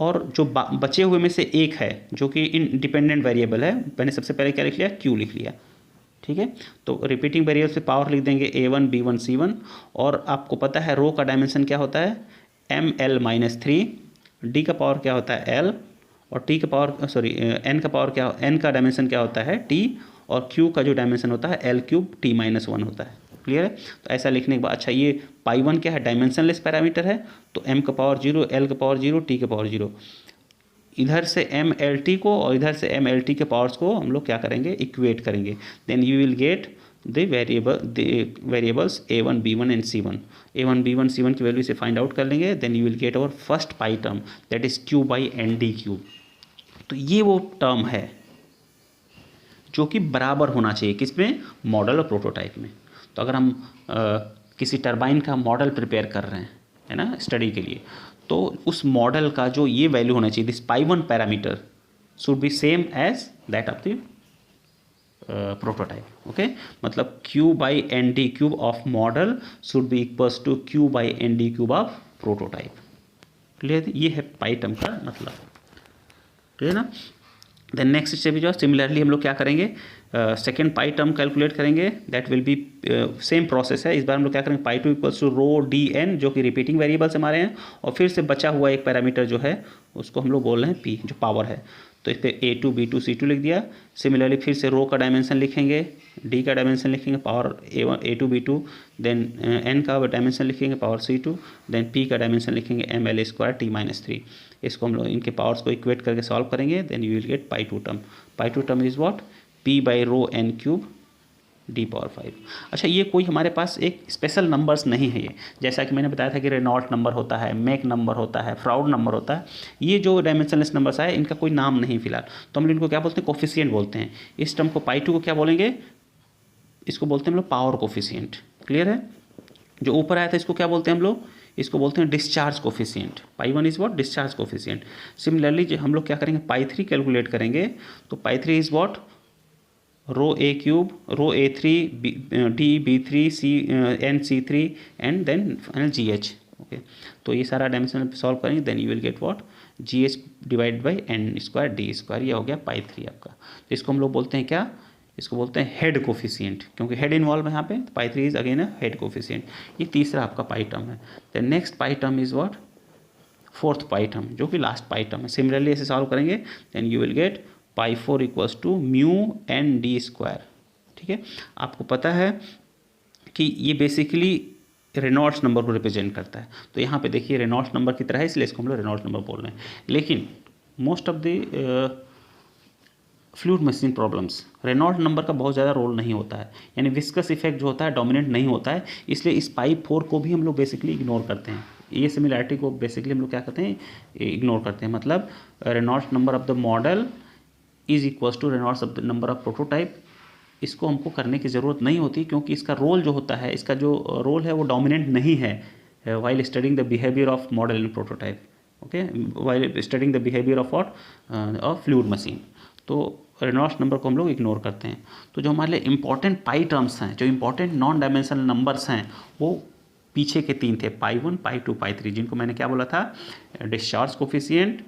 [SPEAKER 1] और जो बचे हुए में से एक है जो कि इंडिपेंडेंट वेरिएबल है, मैंने सबसे पहले क्या लिख लिया, क्यू लिख लिया, ठीक है। तो रिपीटिंग वेरिएबल से पावर लिख देंगे a1 b1 c1, और आपको पता है रो का डायमेंशन क्या होता है, ml माइनस 3, d का पावर क्या होता है l, और t का पावर सॉरी n का पावर क्या, n का डायमेंशन क्या होता है t, और q का जो डायमेंशन होता है l क्यूब t माइनस 1 होता है, क्लियर है। तो ऐसा लिखने के बाद, अच्छा ये पाई 1 क्या है, डायमेंशनलेस पैरामीटर है, तो m का पावर 0, l का पावर 0, t का पावर 0, इधर से एम एल टी को और इधर से एम एल टी के पावर्स को हम लोग क्या करेंगे, इक्वेट करेंगे। Then you will get the variables a1 b1 and c1, a1 b1 c1 की वैल्यू से फाइंड आउट कर लेंगे। Then you will get our first pi term, that is q by N D cube. तो ये वो टर्म है जो कि बराबर होना चाहिए किसमें, मॉडल और प्रोटोटाइप में। तो अगर हम किसी टरबाइन का मॉडल प्रिपेयर कर रहे हैं, है ना, स्टडी के लिए, तो उस मॉडल का जो ये वैल्यू होना चाहिए, this pi 1 parameter should be same as that of the prototype, okay. मतलब q by N D cube of model should be equals to q by N D cube of prototype, clear. ये है पाई टर्म का मतलब, क्लियर ना। देन नेक्स्ट स्टेप जो सिमिलरली हम लोग क्या करेंगे, सेकेंड पाई टर्म कैलकुलेट करेंगे, that will be same process है। इस बार हम लोग क्या करेंगे, pi 2 equals to rho D N जो कि रिपीटिंग वेरिएबल्स हमारे हैं, और फिर से बचा हुआ एक पैरामीटर जो है उसको हम लोग बोल रहे हैं पी, जो पावर है। तो इस पर A2 B2 C2 लिख दिया। सिमिलरली फिर से रो का डायमेंशन लिखेंगे, D का डायमेंशन लिखेंगे power A2 B2, then N का डायमेंशन लिखेंगे पावर C2, देन P का डायमेंशन लिखेंगे ML² T-3। इसको हम लोग इनके पावर्स को इक्वेट करके सॉल्व करेंगे, देन यू विल गेट पाई2 टर्म। पाई2 term is what, P/ρ(n³) D⁵। अच्छा, ये कोई हमारे पास एक स्पेशल नंबर्स नहीं है। ये जैसा कि मैंने बताया था कि रेनॉल्ट नंबर होता है, मैक नंबर होता है, फ्राउड नंबर होता है, ये जो डायमेंशनलेस नंबर्स आए इनका कोई नाम नहीं फिलहाल, तो हम लोग इनको क्या बोलते हैं, कोफिशिएंट बोलते हैं। इस टर्म को पाई2 को क्या बोलेंगे, इसको बोलते हैं हम लोग पावर कोफिशिएंट। क्लियर है। जो ऊपर आया था इसको क्या बोलते हैं हम लोग, इसको बोलते हैं डिस्चार्ज कोफिशिएंट। पाई1 is what, discharge coefficient. Similarly जो हम लोग क्या करेंगे, पाई3 कैलकुलेट करेंगे, तो पाई3 is what, ρ(a³, ρ(a3), D(b3), N(c3) and then final GH। Okay, तो ये सारा डायमेंशन सॉल्व करेंगे, then you will get what, GH divide by N² D²। ये हो गया पाई3 आपका। तो इसको हम लोग बोलते हैं क्या, इसको बोलते हैं हेड कोफिशिएंट, क्योंकि हेड इन्वॉल्व है यहाँ पे। पाई3 इज अगेन है हेड कोफिशिएंट। ये तीसरा आपका पाई टर्म है। Then next pi term is what, fourth pi term, जो कि लास्ट पाई टर्म है। सिमिलरली ऐसे सॉल्व करेंगे, देन यू विल गेट पाई4 इक्वल्स टू μ(n)d²। ठीक है, आपको पता है कि ये बेसिकली रेनॉल्ड्स नंबर को रिप्रेजेंट करता है। तो यहाँ पे देखिए रेनॉल्ड्स नंबर की तरह है, इसलिए इसको हम लोग रेनॉल्ड्स नंबर बोल रहे हैं। लेकिन most of the fluid machine problems Reynolds number का बहुत ज़्यादा रोल नहीं होता है, यानी विस्कस इफेक्ट जो होता है डोमिनेंट नहीं होता है, इसलिए इस पाई4 को भी हम लोग बेसिकली इग्नोर करते हैं। ये सिमिलैरिटी को बेसिकली हम लोग क्या करते हैं, इग्नोर करते हैं। मतलब Reynolds number of the model is equals to Reynolds of the number of prototype. इसको हमको करने की ज़रूरत नहीं होती, क्योंकि इसका रोल जो होता है, इसका जो रोल है वो डोमिनेंट नहीं है while studying the behaviour of model in prototype. Okay, while studying the behaviour of what, of fluid machine. तो रेनॉल्ड्स नंबर को हम लोग इग्नोर करते हैं। तो जो हमारे लिए इंपॉर्टेंट पाई टर्म्स हैं, जो इंपॉर्टेंट नॉन डायमेंशनल नंबर्स हैं, वो पीछे के 3 थे, पाई1, पाई2, पाई3, जिनको मैंने क्या बोला था, डिस्चार्ज कोफिशिएंट,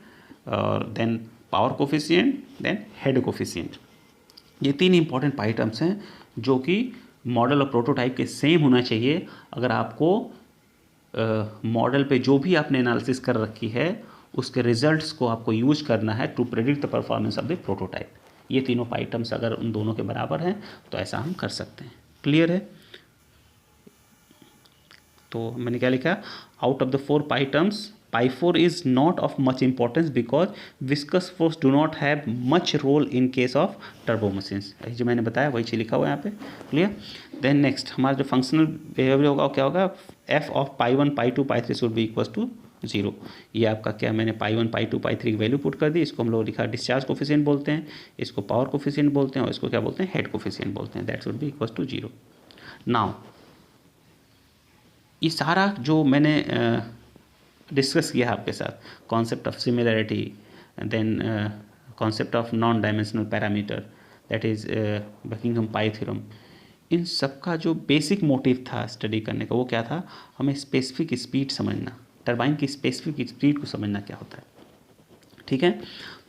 [SPEAKER 1] और then power coefficient, then head coefficient. ये 3 इंपॉर्टेंट पाई टर्म्स हैं जो कि मॉडल और प्रोटोटाइप के सेम होना चाहिए। अगर आपको मॉडल पे जो भी आपने एनालिसिस कर रखी है उसके रिजल्ट्स को आपको यूज करना है to predict the performance of the prototype. ये तीनों पाई टर्म्स अगर उन दोनों के बराबर हैं तो ऐसा हम कर सकते हैं। क्लियर है। तो मैंने क्या लिखा, out of the 4 pi terms, पाई4 is not of much importance because viscous force do not have much role in case of turbo machines। जो मैंने बताया वही चीज़ लिखा हुआ है यहाँ पे। क्लियर। देन नेक्स्ट हमारा जो फंक्शनल बिहेवियर होगा वो क्या होगा, f ऑफ पाई1, पाई2, पाई3 शुड बी इक्वल्स टू 0। ये आपका क्या, मैंने पाई1, पाई2, पाई3 की वैल्यू पुट कर दी। इसको हम लोग लिखा डिस्चार्ज कोफिशिएंट बोलते हैं, इसको पावर कोफिशिएंट बोलते हैं, और इसको क्या बोलते हैं, हेड कोफिशिएंट बोलते हैं। That should be equals to 0। Now ये सारा जो मैंने डिस्कस किया आपके साथ, concept of similarity, then concept of non dimensional parameter, that is Buckingham pi theorem, इन सब का जो बेसिक मोटिव था स्टडी करने का वो क्या था, हमें स्पेसिफिक स्पीड समझना, टरबाइन की स्पेसिफिक स्पीड को समझना क्या होता है। ठीक है,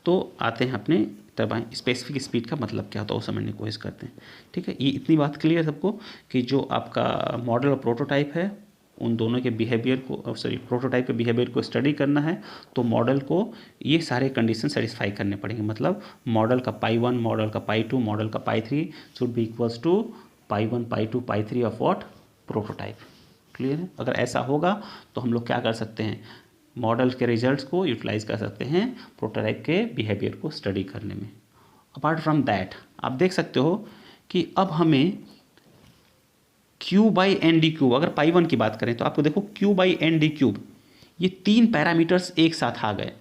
[SPEAKER 1] तो आते हैं अपने टरबाइन स्पेसिफिक स्पीड का मतलब क्या होता है वो समझने की कोशिश करते हैं। ठीक है, ये इतनी बात क्लियर है सबको कि जो आपका मॉडल और प्रोटोटाइप है उन दोनों के बिहेवियर को, सॉरी प्रोटोटाइप के बिहेवियर को स्टडी करना है तो मॉडल को ये सारे कंडीशन सेटिस्फाई करने पड़ेंगे। मतलब मॉडल का पाई1, मॉडल का पाई2, मॉडल का पाई3 शुड बी इक्वल्स टू पाई1, पाई2, पाई3 ऑफ व्हाट, प्रोटोटाइप। क्लियर है। अगर ऐसा होगा तो हम लोग क्या कर सकते हैं, मॉडल के रिजल्ट्स को यूटिलाइज कर सकते हैं प्रोटोटाइप के बिहेवियर को स्टडी करने में। अपार्ट फ्रॉम दैट आप देख सकते हो कि अब हमें Q/N_d³, अगर पाई1 की बात करें तो आपको देखो Q/N_d³, ये 3 पैरामीटर्स एक साथ आ गए।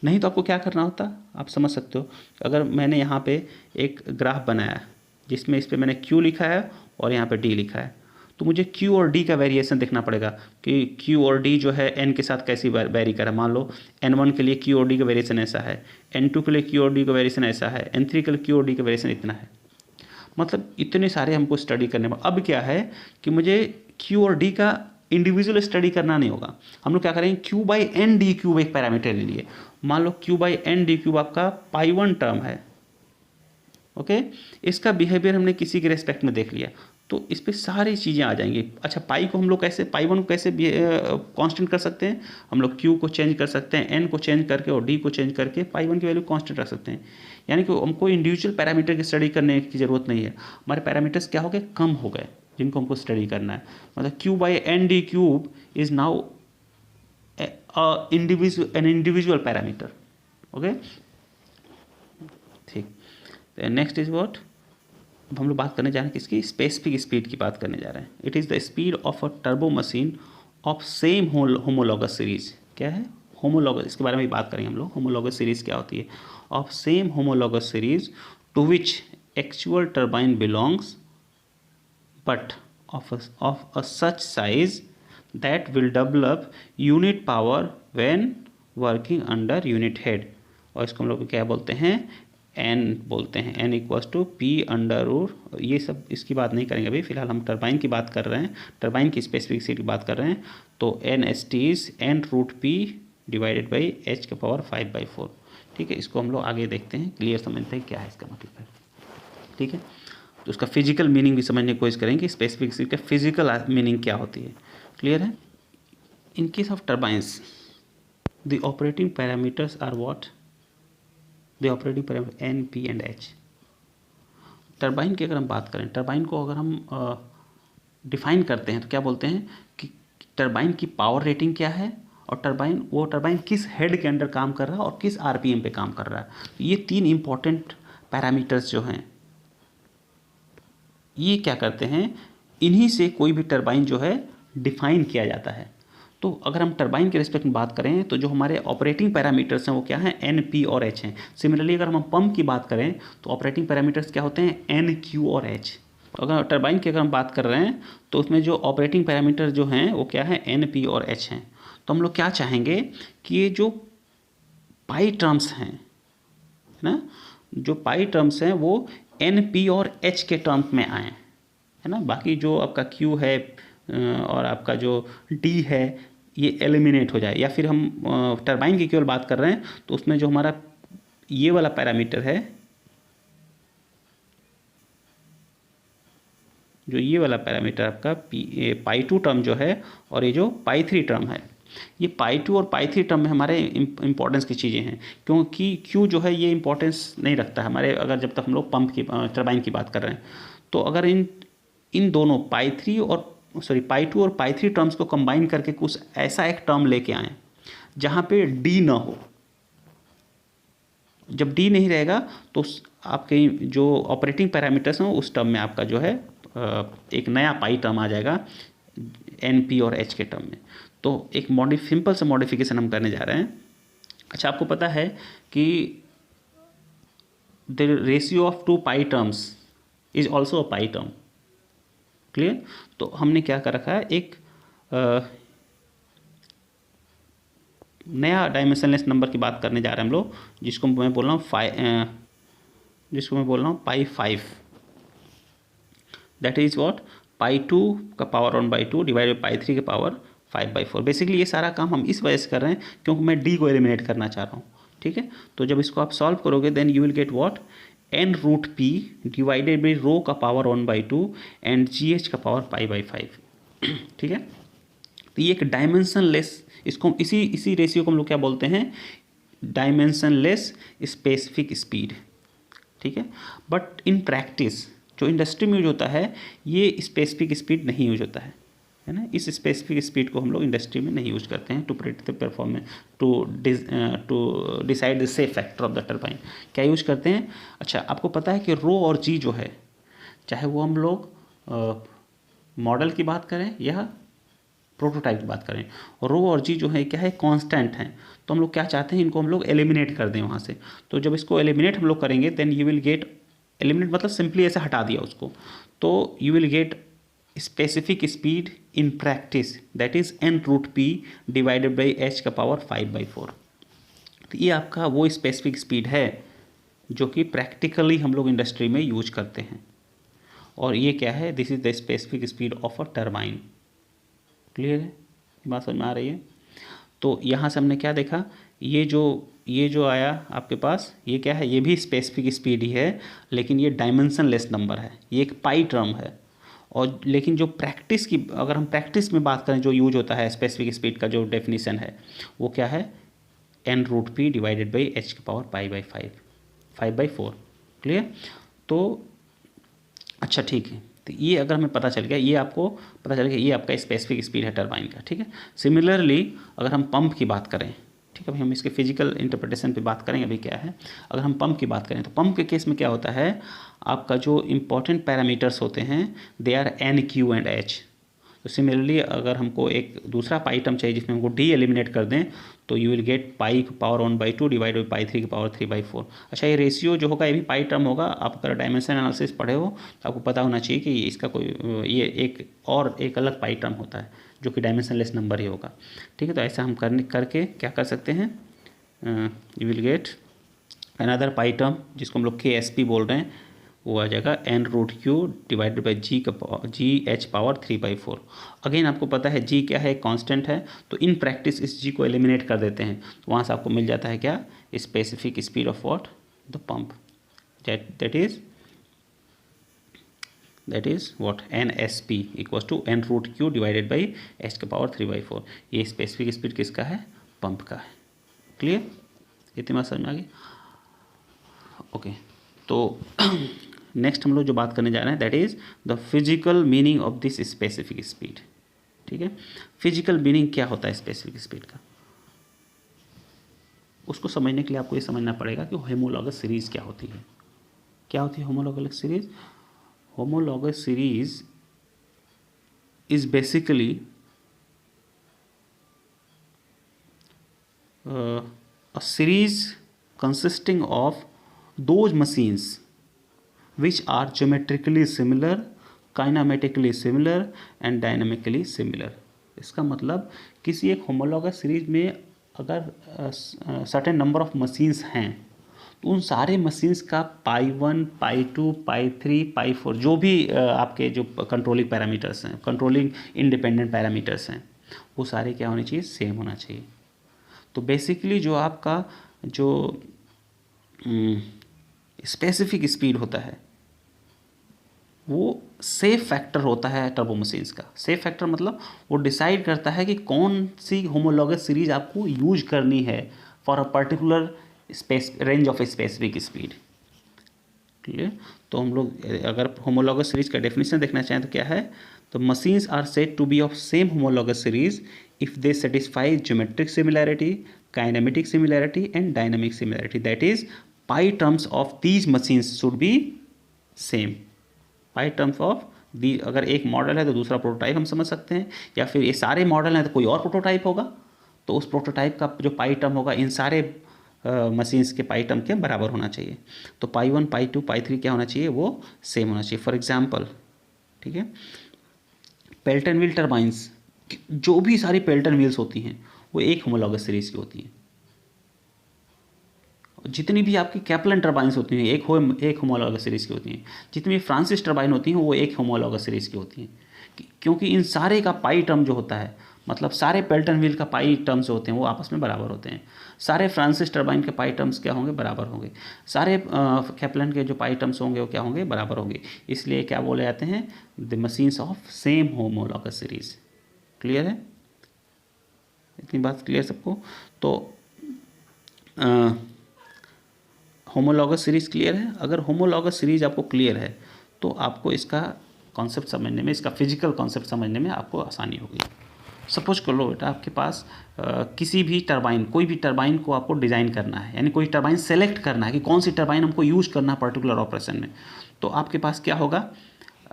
[SPEAKER 1] नहीं तो आपको क्या करना होता, आप समझ सकते हो। अगर मैंने यहाँ पे एक ग्राफ बनाया जिसमें इस पर मैंने Q लिखा है और यहाँ पे D लिखा है, तो मुझे Q और D का वेरिएशन देखना पड़ेगा कि Q और D जो है N के साथ कैसी वेरी करा। मान लो N1 के लिए Q और D का वेरिएशन ऐसा है, N2 के लिए Q और D का वेरिएशन ऐसा है, N3 के लिए Q और D का वेरिएशन इतना है। मतलब इतने सारे हमको स्टडी करने में, अब क्या है कि मुझे Q और D का इंडिविजुअल स्टडी करना नहीं होगा। हम लोग क्या करेंगे, Q/N_d³ एक पैरामीटर ले लिए। मान लो Q/N_d³ आपका पाई1 टर्म है। ओके, इसका बिहेवियर हमने किसी के रेस्पेक्ट में देख लिया, तो इस पे सारी चीज़ें आ जाएंगी। अच्छा, पाई को हम लोग कैसे, पाई वन को कैसे कांस्टेंट कर सकते हैं, हम लोग क्यू को चेंज कर सकते हैं, एन को चेंज करके और डी को चेंज करके पाई वन की वैल्यू कांस्टेंट रख सकते हैं। यानी कि हमको इंडिविजुअल पैरामीटर की स्टडी करने की ज़रूरत नहीं है, हमारे पैरामीटर्स क्या हो गए, कम हो गए, जिनको हमको स्टडी करना है। मतलब Q by N D cube is now an individual parameter. Okay, ठीक। नेक्स्ट इज व्हाट, अब हम लोग बात करने जा रहे हैं किसकी, स्पेसिफिक स्पीड की बात करने जा रहे हैं। It is the speed of a turbo machine of same homologous series. क्या है होमोलॉगस, इसके बारे में भी बात करेंगे हम लोग। होमोलॉगस सीरीज क्या होती है, of same homologous series to which actual turbine belongs but of a such size that will develop unit power when working under unit head। और इसको हम लोग क्या बोलते हैं, एन बोलते हैं, N equals to P under root, ये सब इसकी बात नहीं करेंगे अभी, फिलहाल हम टरबाइन की बात कर रहे हैं, टरबाइन की स्पेसिफिसिटी की बात कर रहे हैं। तो N S T is N root P divided by H का पावर 5/4। ठीक है, इसको हम लोग आगे देखते हैं, क्लियर समझते हैं क्या है इसका मतलब। ठीक है, तो उसका फिजिकल मीनिंग भी समझने की कोशिश करेंगे, स्पेसिफिक का फिजिकल मीनिंग क्या होती है। क्लियर है। In case of turbines the operating parameters are what, the operating parameter N P and H. Turbine की अगर हम बात करें, टर्बाइन को अगर हम डिफाइन करते हैं तो क्या बोलते हैं कि टर्बाइन की पावर रेटिंग क्या है, और टर्बाइन किस हेड के अंडर काम कर रहा है और किस आरपीएम पे काम कर रहा है। तो ये तीन इंपॉर्टेंट पैरामीटर्स जो हैं, ये क्या करते हैं, इन्हीं से कोई भी टरबाइन जो है डिफाइन किया जाता है। तो अगर हम टरबाइन के रिस्पेक्ट में बात करें तो जो हमारे ऑपरेटिंग पैरामीटर्स हैं वो क्या हैं, एन पी और एच हैं। सिमिलरली अगर हम पंप की बात करें तो ऑपरेटिंग पैरामीटर्स क्या होते हैं, एन क्यू और एच। तो अगर टरबाइन की अगर हम बात कर रहे हैं तो उसमें जो ऑपरेटिंग पैरामीटर जो हैं वो क्या है, एन पी और एच हैं। तो हम लोग क्या चाहेंगे कि ये जो पाई टर्म्स हैं, है ना, जो पाई टर्म्स हैं वो एन पी और एच के टर्म्स में आए, है ना। बाकी जो आपका क्यू है और आपका जो डी है ये एलिमिनेट हो जाए। या फिर हम टरबाइन की केवल बात कर रहे हैं तो उसमें जो हमारा ये वाला पैरामीटर है, जो ये वाला पैरामीटर आपका पाई 2 टर्म जो है और ये जो पाई 3 टर्म है, ये पाई 2 और पाई 3 टर्म में हमारे इंपॉर्टेंस की चीज़ें हैं, क्योंकि क्यू जो है ये इंपॉर्टेंस नहीं रखता है हमारे, अगर जब तक हम लोग पंप की टरबाइन की बात कर रहे हैं। तो अगर इन दोनों पाई 2 और पाई 3 टर्म्स को कंबाइन करके कुछ ऐसा एक टर्म लेके आएँ जहाँ पे डी ना हो, जब डी नहीं रहेगा तो आपके जो ऑपरेटिंग पैरामीटर्स हैं उस टर्म में आपका जो है एक नया पाई टर्म आ जाएगा एन पी और एच के टर्म में। तो एक सिंपल से मॉडिफिकेशन हम करने जा रहे हैं। अच्छा, आपको पता है कि the ratio of 2 pi terms is also a pi term. Clear. तो हमने क्या कर रखा है, एक नया डायमेंशनलेस नंबर की बात करने जा रहे हैं हम लोग, जिसको मैं बोल रहा हूँ पाई 5। दैट इज व्हाट, पाई 2 का पावर 1/2 डिवाइडेड पाई 3 का पावर 5/4। बेसिकली ये सारा काम हम इस वजह से कर रहे हैं क्योंकि मैं डी को एलिमिनेट करना चाह रहा हूँ। ठीक है, तो जब इसको आप सॉल्व करोगे then you will get what, N root P divided by rho का पावर 1/2 एंड जी एच का पावर पाई/5। ठीक है, तो ये एक डायमेंशनलेस, इसको इसी रेशियो को हम लोग क्या बोलते हैं, डायमेंशनलेस स्पेसिफिक स्पीड। ठीक है, बट इन प्रैक्टिस जो इंडस्ट्री में यूज होता है ये स्पेसिफिक स्पीड नहीं यूज होता है ना। इस स्पेसिफिक स्पीड को हम लोग इंडस्ट्री में नहीं यूज करते हैं to predict the performance, to decide the safe factor of the turbine. क्या यूज करते हैं, अच्छा आपको पता है कि रो और जी जो है, चाहे वो हम लोग मॉडल की बात करें या प्रोटोटाइप की बात करें, रो और जी जो है क्या है, कांस्टेंट हैं। तो हम लोग क्या चाहते हैं, इनको हम लोग एलिमिनेट कर दें वहाँ से। तो जब इसको एलिमिनेट हम लोग करेंगे then you will get, eliminate मतलब सिंपली ऐसे हटा दिया उसको, तो you will get specific speed in practice that is N root P divided by H का पावर 5/4। तो ये आपका वो स्पेसिफिक स्पीड है जो कि प्रैक्टिकली हम लोग इंडस्ट्री में यूज करते हैं। और ये क्या है, this is the specific speed of a turbine. Clear है, बात समझ में आ रही है। तो यहाँ से हमने क्या देखा, ये जो आया आपके पास, ये क्या है, ये भी स्पेसिफिक स्पीड ही है लेकिन ये डायमेंशनलेस नंबर है, ये एक पाई टर्म है। और लेकिन जो प्रैक्टिस की, अगर हम प्रैक्टिस में बात करें, जो यूज होता है स्पेसिफिक स्पीड का जो डेफिनेशन है वो क्या है, n√p डिवाइडेड बाई h की पावर π/5 क्लियर। तो अच्छा ठीक है, तो ये अगर हमें पता चल गया, ये आपको पता चल गया, ये आपका स्पेसिफिक स्पीड है टरबाइन का, ठीक है। सिमिलरली अगर हम पंप की बात करें, ठीक है, अभी हम इसके फिजिकल इंटरप्रिटेशन पे बात करेंगे अभी क्या है। अगर हम पंप की बात करें तो पंप के केस में क्या होता है, आपका जो इंपॉर्टेंट पैरामीटर्स होते हैं they are n, q and h। तो सिमिलरली अगर हमको एक दूसरा पाई टर्म चाहिए जिसमें हमको d एलिमिनेट कर दें, तो यू विल गेट पाई की पावर 1/2 डिवाइड बाई पाई 3 की पावर 3/4। अच्छा, ये रेशियो जो होगा ये भी पाई टर्म होगा। आप अगर डायमेंशन एनालिसिस पढ़े हो तो आपको पता होना चाहिए कि इसका कोई ये एक अलग पाई टर्म होता है जो कि डायमेंशनलेस नंबर ही होगा, ठीक है। तो ऐसा हम करके क्या कर सकते हैं, you will get another pi term जिसको हम लोग KSP बोल रहे हैं, वो आ जाएगा n√q divided by GH power 3/4। Again आपको पता है g क्या है, कांस्टेंट है, तो इन प्रैक्टिस इस g को एलिमिनेट कर देते हैं, तो वहाँ से आपको मिल जाता है क्या, specific speed of what, the pump, that is what NSP equals to n√q divided by h की पावर 3/4। ये स्पेसिफिक स्पीड किसका है, पंप का है। क्लियर, इतनी बात समझ में आ गई। ओके, तो नेक्स्ट हम लोग जो बात करने जा रहे हैं that is the physical meaning of this specific speed, ठीक है। फिजिकल मीनिंग क्या होता है स्पेसिफिक स्पीड का, उसको समझने के लिए आपको ये समझना पड़ेगा कि होमोलॉगस सीरीज क्या होती है। क्या होती है homologous series? Homologous series is basically a series consisting of those machines which are geometrically similar, kinematically similar and dynamically similar। इसका मतलब किसी एक होमोलॉगस सीरीज में अगर सर्टेन नंबर ऑफ मशीन्स हैं तो उन सारे मशीन्स का π1, π2, π3, π4 जो भी आपके जो कंट्रोलिंग पैरामीटर्स हैं, कंट्रोलिंग इंडिपेंडेंट पैरामीटर्स हैं, वो सारे क्या होने चाहिए, सेम होना चाहिए। तो बेसिकली जो आपका जो स्पेसिफिक स्पीड होता है वो सेफ फैक्टर होता है टर्बो मशीन्स का। सेफ फैक्टर मतलब वो डिसाइड करता है कि कौन सी होमोलॉगस सीरीज आपको यूज करनी है for a particular range of specific speed. Clear. तो हम लोग अगर होमोलॉगस सीरीज का डेफिनेशन देखना चाहें तो क्या है, तो machines are said to be of same homologous series if they satisfy geometric similarity, kinematic similarity and dynamic similarity, that is pi terms of these machines should be same। pi terms of the, अगर एक मॉडल है तो दूसरा प्रोटोटाइप हम समझ सकते हैं, या फिर ये सारे मॉडल हैं तो कोई और प्रोटोटाइप होगा, तो उस प्रोटोटाइप का जो पाई टर्म होगा इन सारे मशीन्स के पाई टर्म के बराबर होना चाहिए। तो π1, π2, π3 क्या होना चाहिए, वो सेम होना चाहिए। फॉर एग्जाम्पल, ठीक है, पेल्टन व्हील टर्बाइंस, जो भी सारी पेल्टन व्हील्स होती हैं वो एक होमोलॉगस सीरीज की होती हैं। जितनी भी आपकी कैप्लन टर्बाइंस होती हैं एक होमोलॉगस सीरीज की होती हैं। जितनी भी फ्रांसिस टर्बाइन होती हैं वो एक होमोलॉगस सीरीज की होती हैं, क्योंकि इन सारे का पाई टर्म जो होता है, मतलब सारे पेल्टन व्हील का पाई टर्म्स होते हैं वो आपस में बराबर होते हैं। सारे फ्रांसिस टर्बाइन के पाई टर्म्स क्या होंगे, बराबर होंगे। सारे कैप्लन के जो पाई टर्म्स होंगे वो क्या होंगे, बराबर होंगे। इसलिए क्या बोले जाते हैं, the machines of same homologous series. Clear है, इतनी बात क्लियर सबको? तो होमोलॉगस सीरीज क्लियर है। अगर होमोलॉगस सीरीज आपको क्लियर है तो आपको इसका कॉन्सेप्ट समझने में, इसका फिजिकल कॉन्सेप्ट समझने में आपको आसानी होगी। सपोज कर लो बेटा आपके पास किसी भी टरबाइन, कोई भी टरबाइन को आपको डिज़ाइन करना है, यानी कोई टरबाइन सेलेक्ट करना है कि कौन सी टरबाइन हमको यूज करना है पर्टिकुलर ऑपरेशन में। तो आपके पास क्या होगा,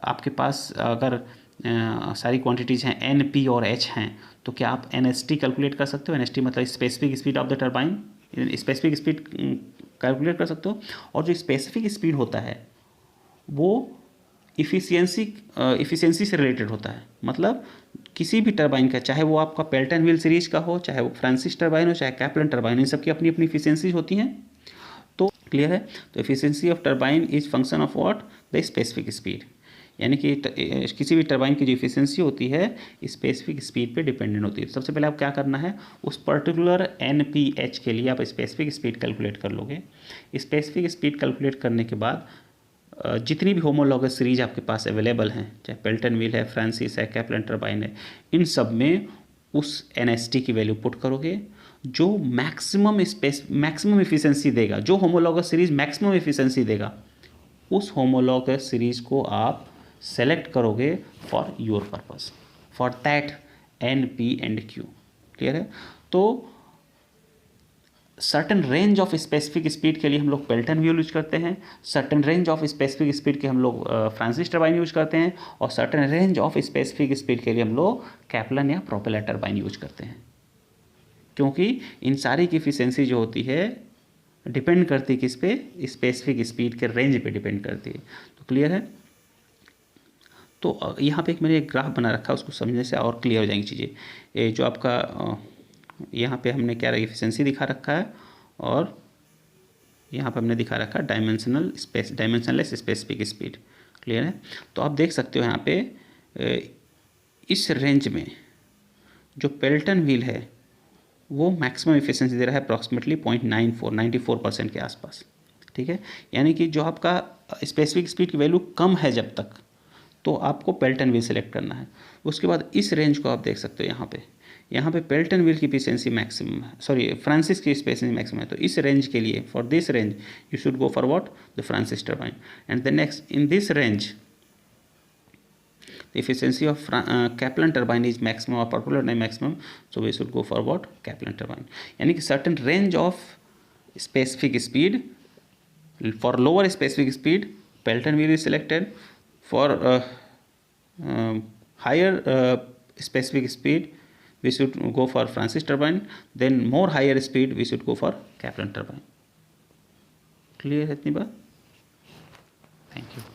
[SPEAKER 1] आपके पास अगर सारी क्वांटिटीज़ हैं n, p और h हैं, तो क्या आप NST कैलकुलेट कर सकते हो। NST मतलब specific speed of the turbine, specific speed calculate कर सकते हो। और जो स्पेसिफिक स्पीड होता है वो इफ़िशियंसी से रिलेटेड होता है। मतलब किसी भी टरबाइन का, चाहे वो आपका पेल्टन व्हील सीरीज का हो, चाहे वो फ्रांसिस टरबाइन हो, चाहे कैप्लन टरबाइन, इन सबकी अपनी अपनी इफिशियंसीज होती हैं। तो क्लियर है। तो efficiency of turbine is function of what, the specific speed, यानी कि किसी भी टरबाइन की जो इफिशियंसी होती है स्पेसिफिक स्पीड पे डिपेंडेंट होती है। तो सबसे पहले आप क्या करना है, उस पर्टिकुलर NPH के लिए आप स्पेसिफिक स्पीड कैलकुलेट कर लोगे। स्पेसिफिक स्पीड कैलकुलेट करने के बाद जितनी भी होमोलॉगस सीरीज आपके पास अवेलेबल हैं, चाहे पेल्टन व्हील है, फ्रांसिस है, कैप्लन टर्बाइन है, इन सब में उस NST की वैल्यू पुट करोगे जो मैक्सिमम एफिशिएंसी देगा, जो होमोलॉगस सीरीज मैक्सिमम एफिशिएंसी देगा, उस होमोलॉगस सीरीज को आप सेलेक्ट करोगे for your purpose, for that N, P and Q। Clear है? तो certain range of specific speed के लिए हम लोग पेल्टन व्हील यूज करते हैं, certain range of specific speed के हम लोग फ्रांसिस टर्बाइन यूज करते हैं, और certain range of specific speed के लिए हम लोग कैप्लन या प्रोपेलर टर्बाइन यूज करते हैं। क्योंकि इन सारी की एफिशिएंसी जो होती है डिपेंड करती है किस पे, स्पेसिफिक स्पीड के रेंज पे डिपेंड करती है। तो क्लियर है? तो यहाँ पे एक मैंने एक ग्राफ बना रखा है, उसको समझने से और क्लियर हो जाएंगी चीज़ें। ये जो आपका यहाँ पे हमने क्या एफिशिएंसी दिखा रखा है, और यहाँ पे हमने दिखा रखा है डायमेंशनलेस स्पेसिफिक स्पीड। क्लियर है? तो आप देख सकते हो यहाँ पे इस रेंज में जो पेल्टन व्हील है वो मैक्सिमम एफिशिएंसी दे रहा है अप्रॉक्सीमेटली 94% के आसपास। ठीक है? यानी कि जो आपका स्पेसिफिक स्पीड की वैल्यू कम है जब तक, तो आपको पेल्टन व्हील सेलेक्ट करना है। उसके बाद इस रेंज को आप देख सकते हो, यहाँ पे पेल्टन व्हील की एफिशिएंसी मैक्सिमम है, सॉरी फ्रांसिस की एफिशिएंसी मैक्सिमम है। तो इस रेंज के लिए, for this range you should go for what, the Francis turbine. And the next in this range the efficiency of Kaplan turbine is maximum or propeller turbine maximum, so we should go for what, Kaplan turbine। यानी कि certain range of specific speed, for lower specific speed Pelton wheel is selected, for higher specific speed we should go for Francis turbine, then more higher speed we should go for Kaplan turbine। Clear है इतनी बात? Thank you।